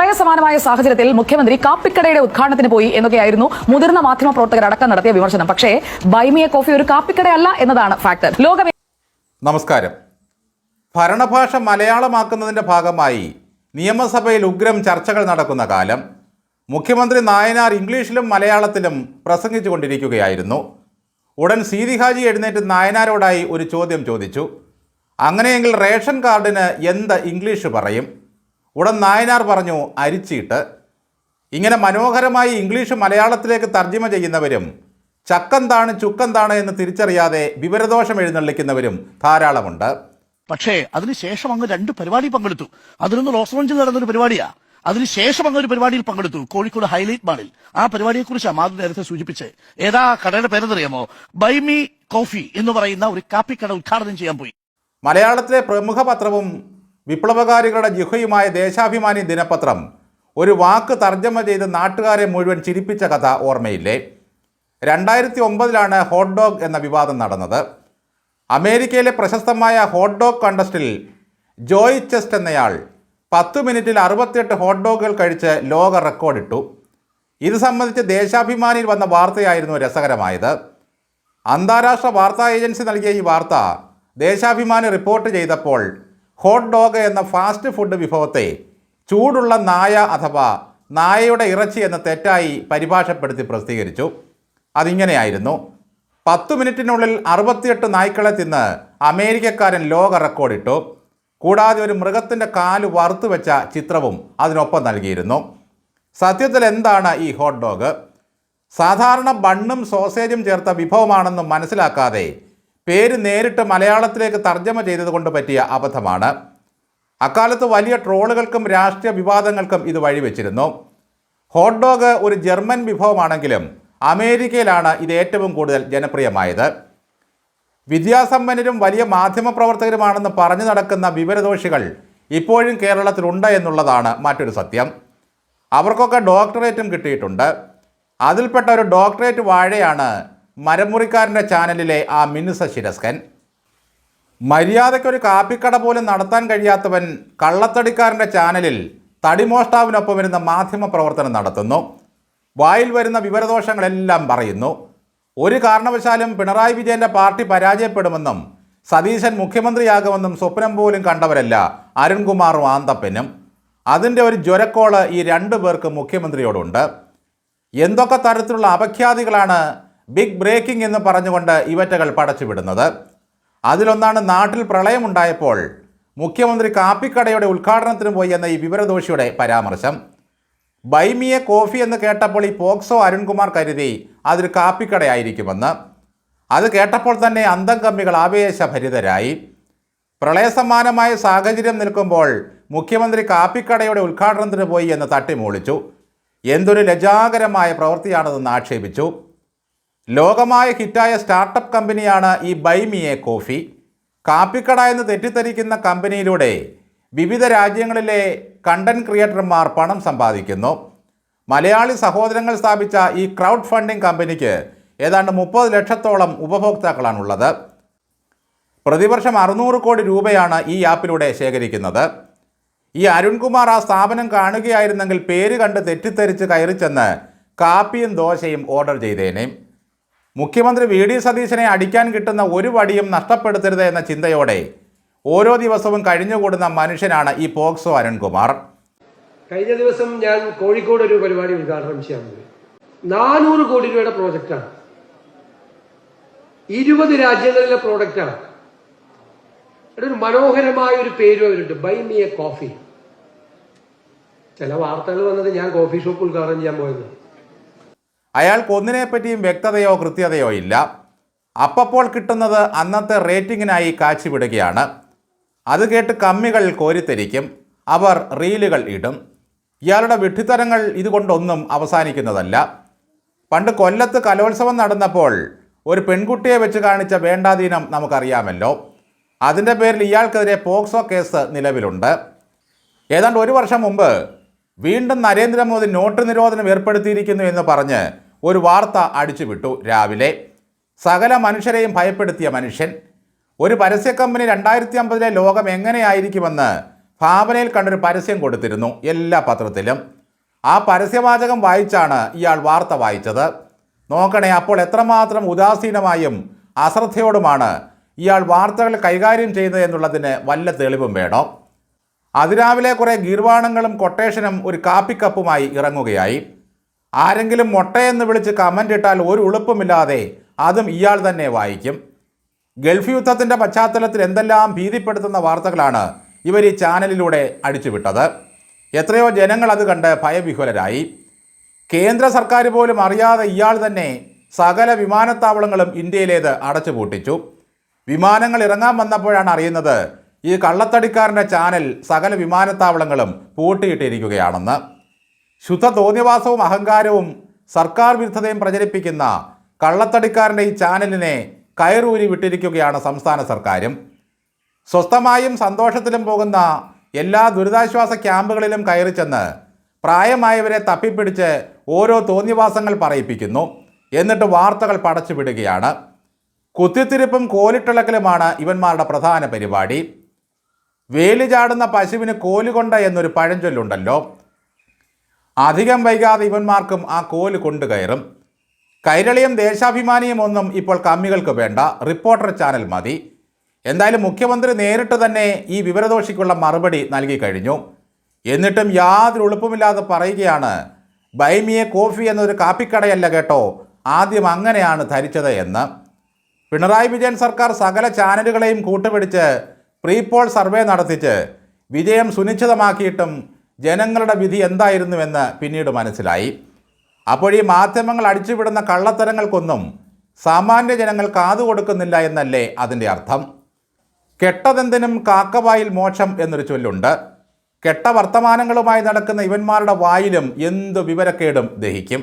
പ്രളയസമാനമായ സാഹചര്യത്തിൽ മുഖ്യമന്ത്രി കാപ്പിക്കടയുടെ ഉദ്ഘാടനത്തിന് പോയി എന്നൊക്കെയായിരുന്നു മുതിർന്ന മാധ്യമ പ്രവർത്തകരടക്കം നടത്തിയ വിമർശനം. പക്ഷേ ബൈമിയ കോഫി ഒരു കാപ്പിക്കടയല്ല എന്നതാണ് ഫാക്ട്. നമസ്കാരം. ഭരണഭാഷ മലയാളമാക്കുന്നതിന്റെ ഭാഗമായി നിയമസഭയിൽ ഉഗ്രം ചർച്ചകൾ നടക്കുന്ന കാലം മുഖ്യമന്ത്രി നായനാർ ഇംഗ്ലീഷിലും മലയാളത്തിലും പ്രസംഗിച്ചു കൊണ്ടിരിക്കുകയായിരുന്നു. ഉടൻ സീതി ഹാജി എഴുന്നേറ്റ് നായനാരോടായി ഒരു ചോദ്യം ചോദിച്ചു. അങ്ങനെയെങ്കിൽ റേഷൻ കാർഡിന് എന്ത് ഇംഗ്ലീഷ് പറയും? ഉടൻ നായനാർ പറഞ്ഞു, അരിച്ചീട്ട്. ഇങ്ങനെ മനോഹരമായി ഇംഗ്ലീഷ് മലയാളത്തിലേക്ക് തർജ്ജിമ ചെയ്യുന്നവരും ചക്കെന്താണ് ചുക്കെന്താണ് എന്ന് തിരിച്ചറിയാതെ വിവരദോഷം എഴുന്നള്ളിക്കുന്നവരും ധാരാളമുണ്ട്. പക്ഷേ അതിനുശേഷം അങ്ങ് 2 പരിപാടി പങ്കെടുത്തു. അതിലൊന്ന് ലോസ് റോഞ്ചിൽ നടന്നൊരു പരിപാടിയാ. അതിനുശേഷം അങ്ങ് ഒരു പരിപാടിയിൽ പങ്കെടുത്തു, കോഴിക്കോട് ഹൈലൈറ്റ് മാളിൽ. ആ പരിപാടിയെക്കുറിച്ചാണ് മാധു നേരത്തെ സൂചിപ്പിച്ചത്. ഏതാ കടയുടെ പേരെന്നറിയാമോ? ബൈമി കോഫി എന്ന് പറയുന്ന ഒരു കാപ്പിക്കട ഉദ്ഘാടനം ചെയ്യാൻ പോയി. മലയാളത്തിലെ പ്രമുഖ പത്രവും വിപ്ലവകാരികളുടെ ജിഹയുമായ ദേശാഭിമാനി ദിനപത്രം ഒരു വാക്ക് തർജ്ജമ ചെയ്ത് നാട്ടുകാരെ മുഴുവൻ ചിരിപ്പിച്ച കഥ ഓർമ്മയില്ലേ? 2009 ഹോട്ട് ഡോഗ് എന്ന വിവാദം നടന്നത്. അമേരിക്കയിലെ പ്രശസ്തമായ ഹോട്ട് ഡോഗ് കണ്ടസ്റ്റിൽ ജോയ് ചെസ്റ്റ് എന്നയാൾ 10 മിനിറ്റിൽ 68 ഹോട്ട് ഡോഗുകൾ കഴിച്ച് ലോക റെക്കോർഡിട്ടു. ഇത് സംബന്ധിച്ച് ദേശാഭിമാനിയിൽ വന്ന വാർത്തയായിരുന്നു രസകരമായത്. അന്താരാഷ്ട്ര വാർത്താ ഏജൻസി നൽകിയ ഈ വാർത്ത ദേശാഭിമാനി റിപ്പോർട്ട് ചെയ്തപ്പോൾ ഹോട്ട് ഡോഗ് എന്ന ഫാസ്റ്റ് ഫുഡ് വിഭവത്തെ ചൂടുള്ള നായ അഥവാ നായയുടെ ഇറച്ചി എന്ന് തെറ്റായി പരിഭാഷപ്പെടുത്തി പ്രസിദ്ധീകരിച്ചു. അതിങ്ങനെയായിരുന്നു: 10 മിനിറ്റിനുള്ളിൽ 68 നായ്ക്കളെ തിന്ന് അമേരിക്കക്കാരൻ ലോക റെക്കോർഡിട്ടു. കൂടാതെ ഒരു മൃഗത്തിൻ്റെ കാല് വറുത്തു വെച്ച ചിത്രവും അതിനൊപ്പം നൽകിയിരുന്നു. സത്യത്തിൽ എന്താണ് ഈ ഹോട്ട് ഡോഗ്? സാധാരണ ബണ്ണും സോസേജും ചേർത്ത വിഭവമാണെന്ന് മനസ്സിലാക്കാതെ പേര് നേരിട്ട് മലയാളത്തിലേക്ക് തർജ്ജമ ചെയ്തതുകൊണ്ട് പറ്റിയ അബദ്ധമാണ്. അക്കാലത്ത് വലിയ ട്രോളുകൾക്കും രാഷ്ട്രീയ വിവാദങ്ങൾക്കും ഇത് വഴിവെച്ചിരുന്നു. ഹോട്ട് ഡോഗ് ഒരു ജർമ്മൻ വിഭവമാണെങ്കിലും അമേരിക്കയിലാണ് ഇത് ഏറ്റവും കൂടുതൽ ജനപ്രിയമായത്. വിദ്യാസമ്പന്നരും വലിയ മാധ്യമപ്രവർത്തകരുമാണെന്ന് പറഞ്ഞു നടക്കുന്ന വിവരദോഷികൾ ഇപ്പോഴും കേരളത്തിലുണ്ട് എന്നുള്ളതാണ് മറ്റൊരു സത്യം. അവർക്കൊക്കെ ഡോക്ടറേറ്റും കിട്ടിയിട്ടുണ്ട്. അതിൽപ്പെട്ട ഒരു ഡോക്ടറേറ്റ് വാഴയാണ് മരമുറിക്കാരൻ്റെ ചാനലിലെ ആ മിനുസ ശിരസ്കൻ. മര്യാദയ്ക്കൊരു കാപ്പിക്കട പോലും നടത്താൻ കഴിയാത്തവൻ കള്ളത്തടിക്കാരൻ്റെ ചാനലിൽ തടിമോഷ്ടാവിനൊപ്പം ഇരുന്ന മാധ്യമ പ്രവർത്തനം നടത്തുന്നു. വായിൽ വരുന്ന വിവരദോഷങ്ങളെല്ലാം പറയുന്നു. ഒരു കാരണവശാലും പിണറായി വിജയൻ്റെ പാർട്ടി പരാജയപ്പെടുമെന്നും സതീശൻ മുഖ്യമന്ത്രിയാകുമെന്നും സ്വപ്നം പോലും കണ്ടവരല്ല അരുൺകുമാറും ആന്തപ്പനും. അതിൻ്റെ ഒരു ജ്വരക്കോള് ഈ 2 പേർക്ക് മുഖ്യമന്ത്രിയോടുണ്ട്. എന്തൊക്കെ തരത്തിലുള്ള അപഖ്യാതികളാണ് ബിഗ് ബ്രേക്കിംഗ് എന്ന് പറഞ്ഞുകൊണ്ട് ഇവറ്റകൾ പടച്ചുവിടുന്നത്. അതിലൊന്നാണ് നാട്ടിൽ പ്രളയമുണ്ടായപ്പോൾ മുഖ്യമന്ത്രി കാപ്പിക്കടയുടെ ഉദ്ഘാടനത്തിന് പോയി എന്ന ഈ വിവരദോഷിയുടെ പരാമർശം. ബൈമിയ കോഫി എന്ന് കേട്ടപ്പോൾ ഈ പോക്സോ അരുൺകുമാർ കരുതി അതൊരു കാപ്പിക്കടയായിരിക്കുമെന്ന്. അത് കേട്ടപ്പോൾ തന്നെ അന്തം കമ്മികൾ ആവേശഭരിതരായി. പ്രളയസമാനമായ സാഹചര്യം നിൽക്കുമ്പോൾ മുഖ്യമന്ത്രി കാപ്പിക്കടയുടെ ഉദ്ഘാടനത്തിന് പോയി എന്ന് തട്ടിമൂളിച്ചു. എന്തൊരു ലജ്ജാകരമായ പ്രവൃത്തിയാണെന്ന് ആക്ഷേപിച്ചു. ലോകമായ ഹിറ്റായ സ്റ്റാർട്ടപ്പ് കമ്പനിയാണ് ഈ ബൈമിയ കോഫി. കാപ്പിക്കട എന്ന് തെറ്റിദ്ധരിക്കുന്ന കമ്പനിയിലൂടെ വിവിധ രാജ്യങ്ങളിലെ കണ്ടന്റ് ക്രിയേറ്റർമാർ പണം സമ്പാദിക്കുന്നു. മലയാളി സഹോദരങ്ങൾ സ്ഥാപിച്ച ഈ ക്രൗഡ് ഫണ്ടിംഗ് കമ്പനിക്ക് ഏതാണ്ട് 30 ലക്ഷത്തോളം ഉപഭോക്താക്കളാണുള്ളത്. പ്രതിവർഷം 600 കോടി രൂപയാണ് ഈ ആപ്പിലൂടെ ശേഖരിക്കുന്നത്. ഈ അരുൺകുമാർ ആ സ്ഥാപനം കാണുകയായിരുന്നെങ്കിൽ പേര് കണ്ട് തെറ്റിദ്ധരിച്ച് കയറിച്ചെന്ന് കാപ്പിയും ദോശയും ഓർഡർ ചെയ്തേനെ. മുഖ്യമന്ത്രി വി.ഡി. സതീശനെ അടിക്കാൻ കിട്ടുന്ന ഒരു വടിയും നഷ്ടപ്പെടുത്തരുത് എന്ന ചിന്തയോടെ ഓരോ ദിവസവും കഴിഞ്ഞുകൂടുന്ന മനുഷ്യനാണ് ഈ പോക്സോ അരുൺകുമാർ. കഴിഞ്ഞ ദിവസം ഞാൻ കോഴിക്കോട് ഒരു പരിപാടി ഉദ്ഘാടനം ചെയ്യാൻ പോയി. 400 കോടി രൂപയുടെ പ്രോജക്റ്റാണ്. 20 രാജ്യങ്ങളിലെ പ്രോഡക്റ്റാണ്. ഒരു മനോഹരമായ ഒരു പേരും അവരുണ്ട്, ബൈമിയ കോഫി. ചില വാർത്തകൾ വന്നത് ഞാൻ കോഫി ഷോപ്പ് ഉദ്ഘാടനം ചെയ്യാൻ പോയത്. അയാൾക്ക് ഒന്നിനെപ്പറ്റിയും വ്യക്തതയോ കൃത്യതയോ ഇല്ല. അപ്പോൾ കിട്ടുന്നത് അന്നത്തെ റേറ്റിങ്ങിനായി കാച്ചിവിടുകയാണ്. അത് കേട്ട് കമ്മികൾ കോരിത്തരിക്കും. അവർ റീലുകൾ ഇടും. ഇയാളുടെ വിഡ്ഢിത്തരങ്ങൾ ഇതുകൊണ്ടൊന്നും അവസാനിക്കുന്നതല്ല. പണ്ട് കൊല്ലത്ത് കലോത്സവം നടന്നപ്പോൾ ഒരു പെൺകുട്ടിയെ വെച്ച് കാണിച്ച വേണ്ടാധീനം നമുക്കറിയാമല്ലോ. അതിൻ്റെ പേരിൽ ഇയാൾക്കെതിരെ പോക്സോ കേസ് നിലവിലുണ്ട്. ഏതാണ്ട് 1 വർഷം മുമ്പ് വീണ്ടും നരേന്ദ്രമോദി നോട്ട് നിരോധനം ഏർപ്പെടുത്തിയിരിക്കുന്നു എന്ന് പറഞ്ഞ് ഒരു വാർത്ത അടിച്ചുവിട്ടു രാവിലെ. സകല മനുഷ്യരെയും ഭയപ്പെടുത്തിയ മനുഷ്യൻ. ഒരു പരസ്യ കമ്പനി 2050 ലോകം എങ്ങനെയായിരിക്കുമെന്ന് ഭാവനയിൽ കണ്ടൊരു പരസ്യം കൊടുത്തിരുന്നു എല്ലാ പത്രത്തിലും. ആ പരസ്യവാചകം വായിച്ചാണ് ഇയാൾ വാർത്ത വായിച്ചത്. നോക്കണേ, അപ്പോൾ എത്രമാത്രം ഉദാസീനമായും അശ്രദ്ധയോടുമാണ് ഇയാൾ വാർത്തകൾ കൈകാര്യം ചെയ്യുന്നത് എന്നുള്ളതിന് വല്ല തെളിവും വേണോ? അതിരാവിലെ കുറേ ഗീർവാണങ്ങളും കൊട്ടേഷനും ഒരു കാപ്പിക്കപ്പുമായി ഇറങ്ങുകയായി. ആരെങ്കിലും മൊട്ടയെന്ന് വിളിച്ച് കമൻ്റ് ഇട്ടാൽ ഒരു ഉളുപ്പുമില്ലാതെ അതും ഇയാൾ തന്നെ വായിക്കും. ഗൾഫ് യുദ്ധത്തിൻ്റെ പശ്ചാത്തലത്തിൽ എന്തെല്ലാം ഭീതിപ്പെടുത്തുന്ന വാർത്തകളാണ് ഇവർ ഈ ചാനലിലൂടെ അടിച്ചുവിട്ടത്. എത്രയോ ജനങ്ങൾ അത് കണ്ട് ഭയവിഹ്വലരായി. കേന്ദ്ര സർക്കാർ പോലും അറിയാതെ ഇയാൾ തന്നെ സകല വിമാനത്താവളങ്ങളും ഇന്ത്യയിലേത് അടച്ചുപൂട്ടിച്ചു. വിമാനങ്ങൾ ഇറങ്ങാൻ വന്നപ്പോഴാണ് അറിയുന്നത് ഈ കള്ളത്തടിക്കാരൻ്റെ ചാനൽ സകല വിമാനത്താവളങ്ങളും പൂട്ടിയിട്ടിരിക്കുകയാണെന്ന്. ശുദ്ധ തോന്നിവാസവും അഹങ്കാരവും സർക്കാർ വിരുദ്ധതയും പ്രചരിപ്പിക്കുന്ന കള്ളത്തടിക്കാരൻ്റെ ഈ ചാനലിനെ കയറൂരി വിട്ടിരിക്കുകയാണ് സംസ്ഥാന സർക്കാരും. സ്വസ്ഥമായും സന്തോഷത്തിലും പോകുന്ന എല്ലാ ദുരിതാശ്വാസ ക്യാമ്പുകളിലും കയറി ചെന്ന് പ്രായമായവരെ തപ്പിപ്പിടിച്ച് ഓരോ തോന്നിവാസങ്ങൾ പറയിപ്പിക്കുന്നു. എന്നിട്ട് വാർത്തകൾ പടച്ചു വിടുകയാണ്. കുത്തിത്തിരിപ്പും കോലിട്ടിളക്കലുമാണ് ഇവന്മാരുടെ പ്രധാന പരിപാടി. വേലി ചാടുന്ന പശുവിന് കോലുകൊണ്ട എന്നൊരു പഴഞ്ചൊല്ലുണ്ടല്ലോ. അധികം വൈകാതെ ഇവന്മാർക്കും ആ കോല് കൊണ്ടുകയറും. കൈരളിയും ദേശാഭിമാനിയും ഒന്നും ഇപ്പോൾ കമ്മികൾക്ക് വേണ്ട, റിപ്പോർട്ടർ ചാനൽ മതി. എന്തായാലും മുഖ്യമന്ത്രി നേരിട്ട് തന്നെ ഈ വിവരദോഷിക്കുള്ള മറുപടി നൽകി കഴിഞ്ഞു. എന്നിട്ടും യാതൊരു ഉളുപ്പുമില്ലാതെ പറയുകയാണ്, ബൈമിയെ കോഫി എന്നൊരു കാപ്പിക്കടയല്ല കേട്ടോ, ആദ്യം അങ്ങനെയാണ് ധരിച്ചത് എന്ന്. പിണറായി വിജയൻ സർക്കാർ സകല ചാനലുകളെയും കൂട്ടുപിടിച്ച് പ്രീപോൾ സർവേ നടത്തിച്ച് വിജയം സുനിശ്ചിതമാക്കിയിട്ടും ജനങ്ങളുടെ വിധി എന്തായിരുന്നുവെന്ന് പിന്നീട് മനസ്സിലായി. അപ്പോൾ ഈ മാധ്യമങ്ങൾ അടിച്ചുവിടുന്ന കള്ളത്തരങ്ങൾക്കൊന്നും സാമാന്യ ജനങ്ങൾ കാതുകൊടുക്കുന്നില്ല എന്നല്ലേ അതിൻ്റെ അർത്ഥം? കെട്ടതെന്തിനും കാക്കവായിൽ മോക്ഷം എന്നൊരു ചൊല്ലുണ്ട്. കെട്ട വർത്തമാനങ്ങളുമായി നടക്കുന്ന ഇവന്മാരുടെ വായിലും എന്തു വിവരക്കേടും ദഹിക്കും.